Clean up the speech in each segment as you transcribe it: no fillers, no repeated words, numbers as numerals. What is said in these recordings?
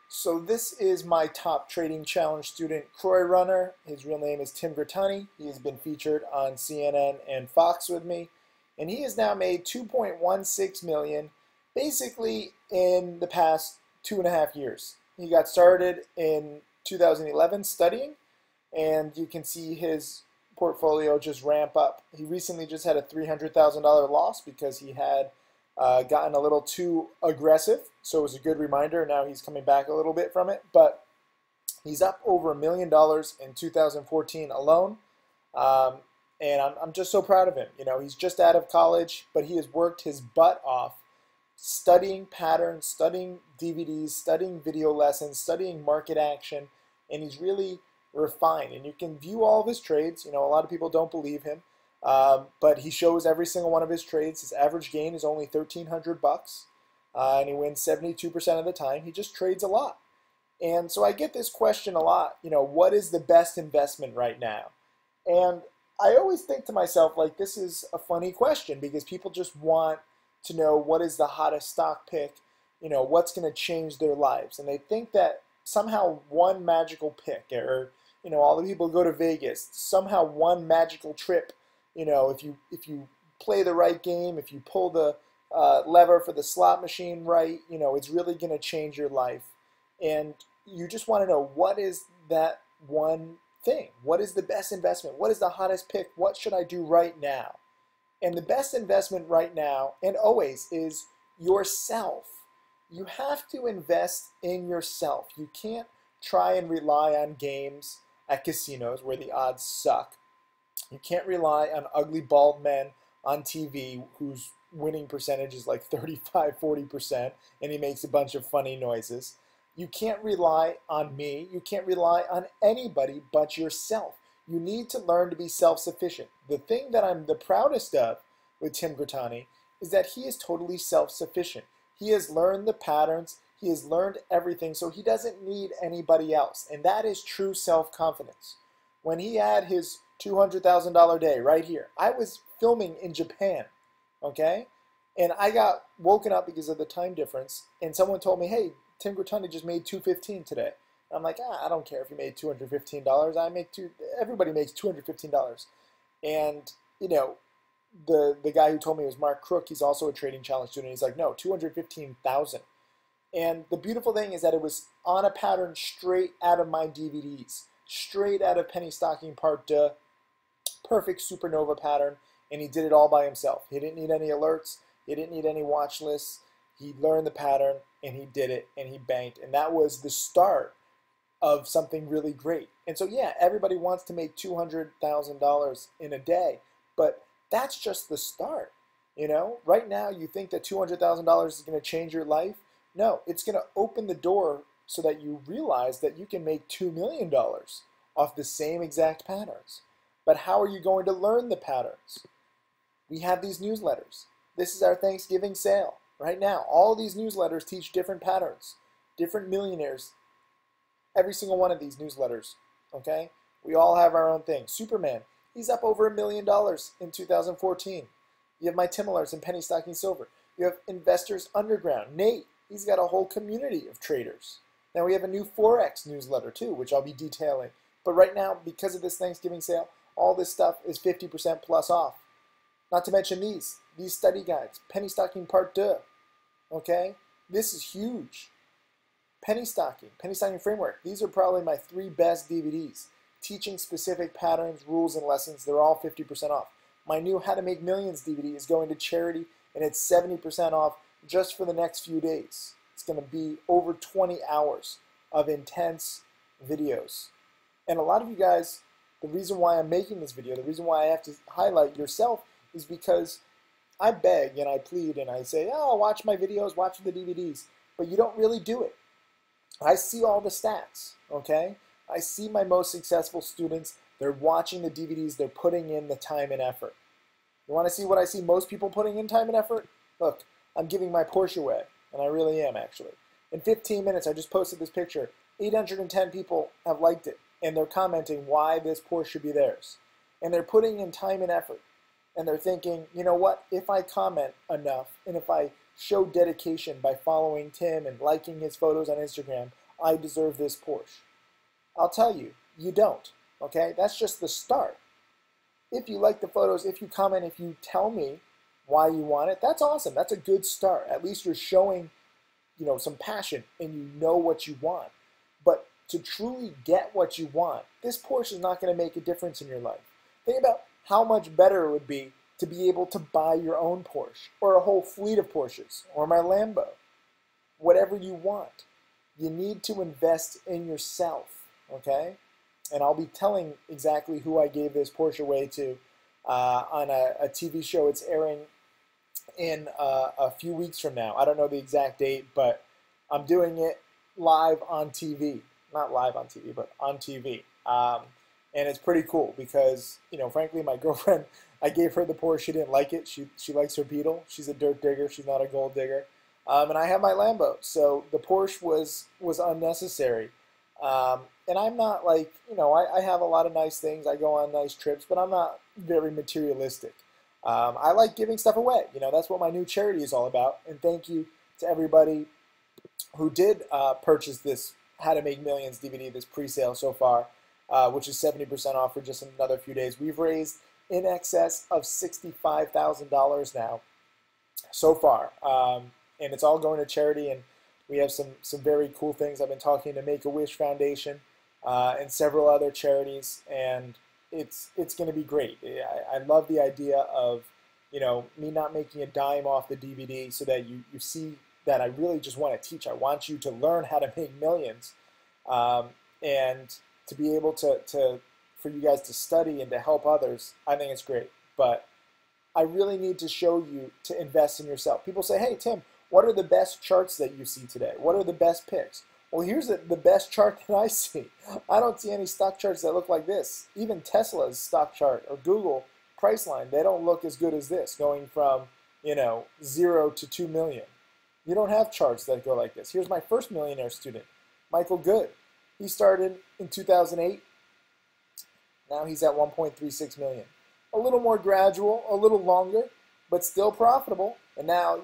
So this is my top trading challenge student, Croy Runner. His real name is Tim Grittani. He has been featured on CNN and Fox with me, and he has now made 2.16 million basically in the past 2.5 years. He got started in 2011 studying, and you can see his portfolio just ramp up. He recently just had a $300,000 loss because he had gotten a little too aggressive, so it was a good reminder. Now he's coming back a little bit from it, but he's up over $1 million in 2014 alone, and I'm just so proud of him. You know, he's just out of college, but he has worked his butt off studying patterns, studying DVDs, studying video lessons, studying market action, and he's really refined. And you can view all of his trades. You know, a lot of people don't believe him. But he shows every single one of his trades. His average gain is only 1,300 bucks, and he wins 72% of the time. He just trades a lot. And so I get this question a lot, you know, what is the best investment right now? And I always think to myself, like, this is a funny question because people just want to know what is the hottest stock pick, you know, what's going to change their lives. And they think that somehow one magical pick, or, you know, all the people go to Vegas, somehow one magical trip, you know, if you play the right game, if you pull the lever for the slot machine right, you know, it's really going to change your life. And you just want to know, what is that one thing? What is the best investment? What is the hottest pick? What should I do right now? And the best investment right now, and always, is yourself. You have to invest in yourself. You can't try and rely on games at casinos where the odds suck. You can't rely on ugly bald men on TV whose winning percentage is like 35, 40%, and he makes a bunch of funny noises. You can't rely on me. You can't rely on anybody but yourself. You need to learn to be self-sufficient. The thing that I'm the proudest of with Tim Grittani is that he is totally self-sufficient. He has learned the patterns. He has learned everything, so he doesn't need anybody else. And that is true self-confidence. When he had his $200,000 day right here, I was filming in Japan, okay? And I got woken up because of the time difference, and someone told me, hey, Tim Grittani just made $215 today. I'm like, I don't care if you made $215. Everybody makes $215. And, you know, the guy who told me was Mark Crook. He's also a trading challenge student. He's like, no, 215,000. And the beautiful thing is that it was on a pattern straight out of my DVDs, straight out of Penny Stocking Part 2, perfect supernova pattern, and he did it all by himself. He didn't need any alerts. He didn't need any watch lists. He learned the pattern, and he did it, and he banked. And that was the start of something really great. And so, yeah, everybody wants to make $200,000 in a day, but that's just the start. You know, right now you think that $200,000 is going to change your life. No, it's going to open the door so that you realize that you can make $2 million off the same exact patterns. But how are you going to learn the patterns? We have these newsletters. This is our Thanksgiving sale. Right now, all of these newsletters teach different patterns, different millionaires. Every single one of these newsletters, okay? We all have our own thing. Superman, he's up over $1 million in 2014. You have my Tim Alerts and Penny Stocking Silver. You have Investors Underground. Nate, he's got a whole community of traders. Now we have a new Forex newsletter too, which I'll be detailing. But right now, because of this Thanksgiving sale, all this stuff is 50% plus off. Not to mention these study guides, Penny Stocking Part 2, okay? This is huge. Penny Stocking Framework. These are probably my 3 best DVDs. Teaching specific patterns, rules, and lessons. They're all 50% off. My new How to Make Millions DVD is going to charity, and it's 70% off just for the next few days. It's going to be over 20 hours of intense videos. And a lot of you guys, the reason why I'm making this video, the reason why I have to highlight yourself is because I beg and I plead and I say, oh, watch my videos, watch the DVDs, but you don't really do it. I see all the stats, okay? I see my most successful students. They're watching the DVDs. They're putting in the time and effort. You want to see what I see most people putting in time and effort? Look, I'm giving my Porsche away, and I really am, actually. In 15 minutes, I just posted this picture. 810 people have liked it, and they're commenting why this Porsche should be theirs. And they're putting in time and effort. And they're thinking, you know what? If I comment enough, and if I show dedication by following Tim and liking his photos on Instagram, I deserve this Porsche. I'll tell you, you don't. Okay? That's just the start. If you like the photos, if you comment, if you tell me why you want it, that's awesome. That's a good start. At least you're showing, some passion and you know what you want. But to truly get what you want, this Porsche is not going to make a difference in your life. Think about how much better it would be to be able to buy your own Porsche or a whole fleet of Porsches or my Lambo. Whatever you want. You need to invest in yourself, okay? And I'll be telling exactly who I gave this Porsche away to on a TV show. It's airing in a few weeks from now. I don't know the exact date, but I'm doing it live on TV. Not live on TV, but on TV. And it's pretty cool because, frankly, my girlfriend, I gave her the Porsche. She didn't like it. She likes her Beetle. She's a dirt digger. She's not a gold digger. And I have my Lambo. So the Porsche was unnecessary. And I'm not like, I have a lot of nice things. I go on nice trips, but I'm not very materialistic. I like giving stuff away. That's what my new charity is all about. And thank you to everybody who did purchase this How to Make Millions DVD, this pre-sale so far, which is 70% off for just another few days. We've raised in excess of $65,000 now so far. And it's all going to charity, and we have some very cool things. I've been talking to Make-A-Wish Foundation and several other charities, and it's going to be great. I love the idea of, me not making a dime off the DVD so that you see that I really just want to teach. I want you to learn how to make millions and to be able for you guys to study and to help others. I think it's great, but I really need to show you to invest in yourself. People say, hey, Tim, what are the best charts that you see today? What are the best picks? Well, here's the best chart that I see. I don't see any stock charts that look like this. Even Tesla's stock chart or Google Priceline, they don't look as good as this, going from 0 to 2 million. You don't have charts that go like this. Here's my first millionaire student, Michael Good. He started in 2008. Now he's at 1.36 million. A little more gradual, a little longer, but still profitable. And now,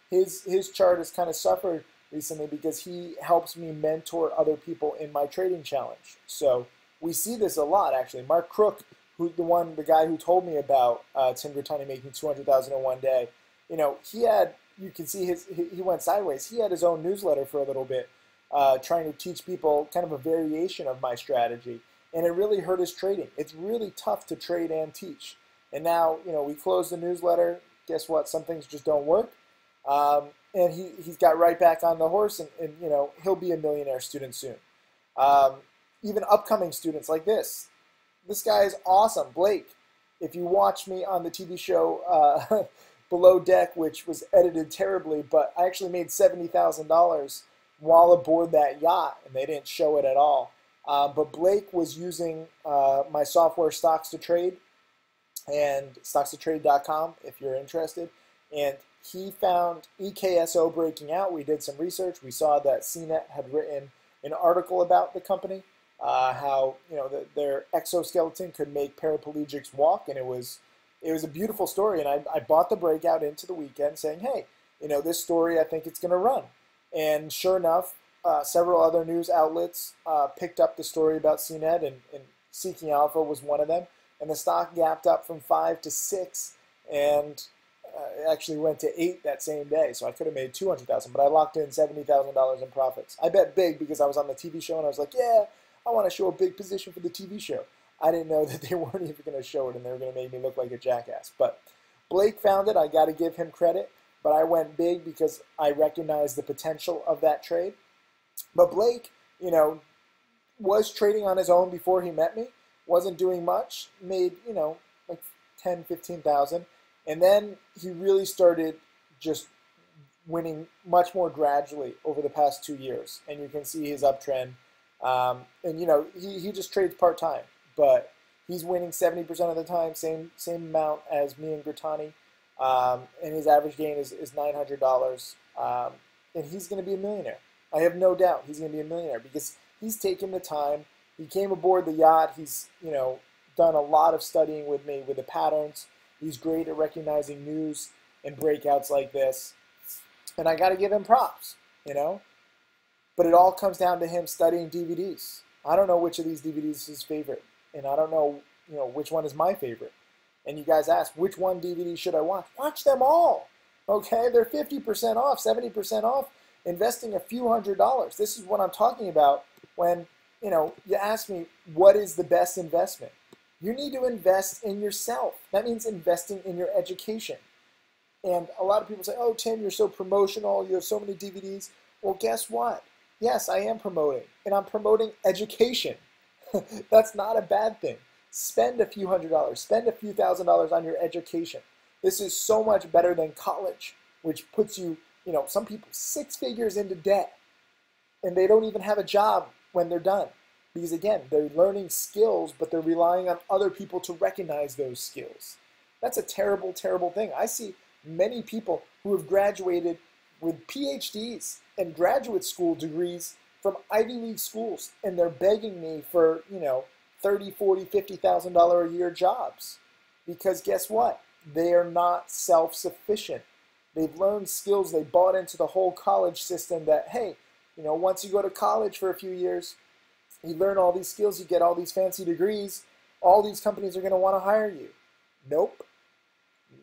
his chart has kind of suffered recently because he helps me mentor other people in my trading challenge. So we see this a lot, actually. Mark Crook, the guy who told me about Tim Grittani making $200,000 in one day, you can see he went sideways. He had his own newsletter for a little bit, trying to teach people kind of a variation of my strategy. And it really hurt his trading. It's really tough to trade and teach. And now, we closed the newsletter. Guess what? Some things just don't work. And he's got right back on the horse, and he'll be a millionaire student soon. Even upcoming students like this. This guy is awesome. Blake, if you watch me on the TV show Below Deck, which was edited terribly, but I actually made $70,000 while aboard that yacht, and they didn't show it at all. But Blake was using my software Stocks to Trade and stockstotrade.com if you're interested. And he found EKSO breaking out. We did some research. We saw that CNET had written an article about the company, how their exoskeleton could make paraplegics walk, and it was a beautiful story. And I bought the breakout into the weekend, saying, hey, this story, I think it's going to run. And sure enough, several other news outlets picked up the story about CNET, and Seeking Alpha was one of them. And the stock gapped up from 5 to 6, and it actually went to 8 that same day. So I could have made $200,000, but I locked in $70,000 in profits. I bet big because I was on the TV show, and I was like, yeah, I want to show a big position for the TV show. I didn't know that they weren't even going to show it, and they were going to make me look like a jackass. But Blake found it. I got to give him credit. But I went big because I recognized the potential of that trade. But Blake, was trading on his own before he met me. Wasn't doing much. Made, like 10, 15,000. And then he really started just winning much more gradually over the past 2 years. And you can see his uptrend. And, he just trades part-time. But he's winning 70% of the time, same amount as me and Grittani. And his average gain is $900. And he's going to be a millionaire. I have no doubt he's going to be a millionaire because he's taken the time. He came aboard the yacht. He's, done a lot of studying with me with the patterns. He's great at recognizing news and breakouts like this. And I got to give him props, But it all comes down to him studying DVDs. I don't know which of these DVDs is his favorite, and I don't know, which one is my favorite. And you guys ask, which one DVD should I watch? Watch them all. Okay, they're 50% off, 70% off, investing a few $100s. This is what I'm talking about when, you ask me, what is the best investment? You need to invest in yourself. That means investing in your education. And a lot of people say, oh, Tim, you're so promotional. You have so many DVDs. Well, guess what? Yes, I am promoting, and I'm promoting education. That's not a bad thing. Spend a few $100s, spend a few $1,000s on your education. This is so much better than college, which puts you, some people 6 figures into debt, and they don't even have a job when they're done. Because again, they're learning skills, but they're relying on other people to recognize those skills. That's a terrible, terrible thing. I see many people who have graduated with PhDs and graduate school degrees from Ivy League schools, and they're begging me for, $30,000, $40,000, $50,000 a year jobs. Because guess what? They are not self-sufficient. They've learned skills. They bought into the whole college system that, hey, once you go to college for a few years, you learn all these skills, you get all these fancy degrees, all these companies are going to want to hire you. Nope.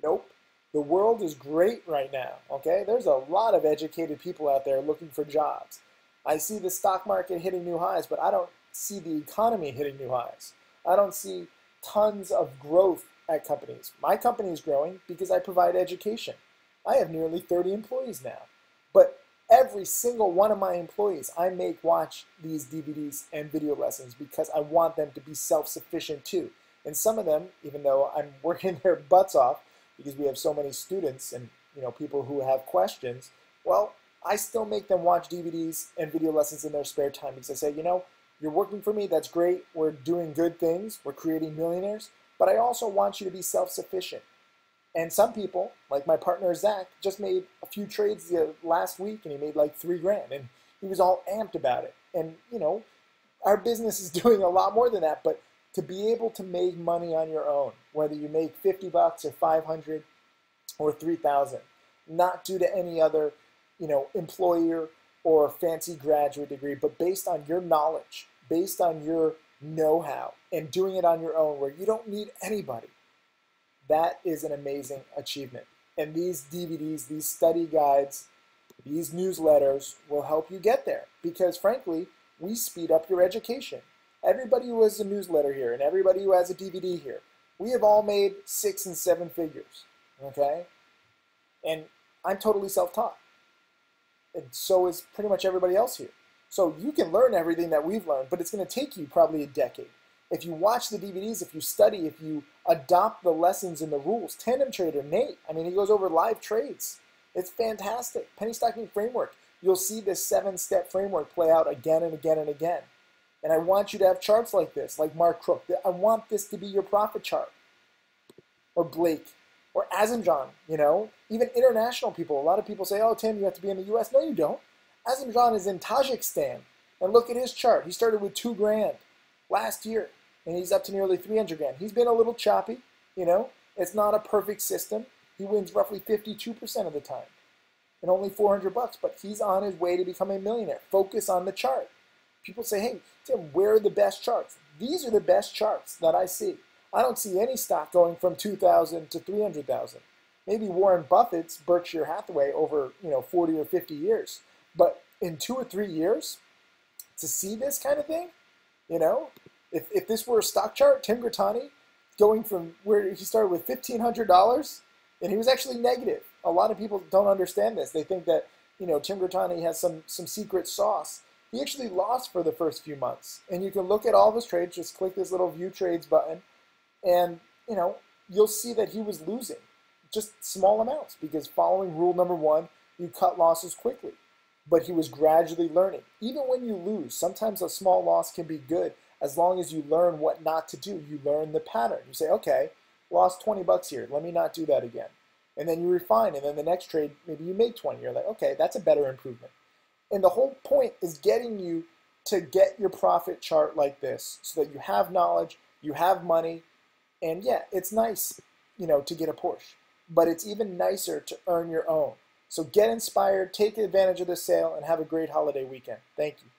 Nope. The world is great right now, okay? There's a lot of educated people out there looking for jobs. I see the stock market hitting new highs, but I don't see the economy hitting new highs. I don't see tons of growth at companies. My company is growing because I provide education. I have nearly 30 employees now. But every single one of my employees, I make watch these DVDs and video lessons because I want them to be self-sufficient too. And some of them, even though I'm working their butts off because we have so many students and people who have questions, well, I still make them watch DVDs and video lessons in their spare time because I say, you're working for me, that's great, we're doing good things, we're creating millionaires, but I also want you to be self-sufficient. And some people, like my partner Zach, just made a few trades last week and he made like $3,000 and he was all amped about it. And our business is doing a lot more than that, but to be able to make money on your own, whether you make $50 or $500 or $3,000, not due to any other, employer or fancy graduate degree, but based on your knowledge, based on your know-how, and doing it on your own where you don't need anybody. That is an amazing achievement. And these DVDs, these study guides, these newsletters will help you get there because, frankly, we speed up your education. Everybody who has a newsletter here and everybody who has a DVD here, we have all made 6 and 7 figures, okay? And I'm totally self-taught. And so is pretty much everybody else here. So you can learn everything that we've learned, but it's going to take you probably a decade. If you watch the DVDs, if you study, if you adopt the lessons and the rules, Tandem Trader, Nate, he goes over live trades. It's fantastic. Penny stocking framework. You'll see this 7-step framework play out again and again and again. And I want you to have charts like this, like Mark Crook. I want this to be your profit chart. Or Blake. Or Azimjan, Even international people. A lot of people say, oh, Tim, you have to be in the U.S. No, you don't. Azimjan is in Tajikistan. And look at his chart. He started with $2,000 last year. And he's up to nearly $300,000. He's been a little choppy, It's not a perfect system. He wins roughly 52% of the time. And only $400, but he's on his way to becoming a millionaire. Focus on the chart. People say, hey, Tim, where are the best charts? These are the best charts that I see. I don't see any stock going from 2,000 to 300,000. Maybe Warren Buffett's Berkshire Hathaway over 40 or 50 years. But in 2 or 3 years, to see this kind of thing, if this were a stock chart, Tim Grattani going from where he started with $1,500, and he was actually negative. A lot of people don't understand this. They think that Tim Grattani has some secret sauce. He actually lost for the first few months, and you can look at all of his trades. Just click this little View Trades button. And, you'll see that he was losing just small amounts because following rule number 1, you cut losses quickly. But he was gradually learning. Even when you lose, sometimes a small loss can be good as long as you learn what not to do. You learn the pattern. You say, okay, lost $20 here. Let me not do that again. And then you refine. And then the next trade, maybe you make 20. You're like, okay, that's a better improvement. And the whole point is getting you to get your profit chart like this so that you have knowledge, you have money. And yeah, it's nice, to get a Porsche, but it's even nicer to earn your own. So get inspired, take advantage of the sale, and have a great holiday weekend. Thank you.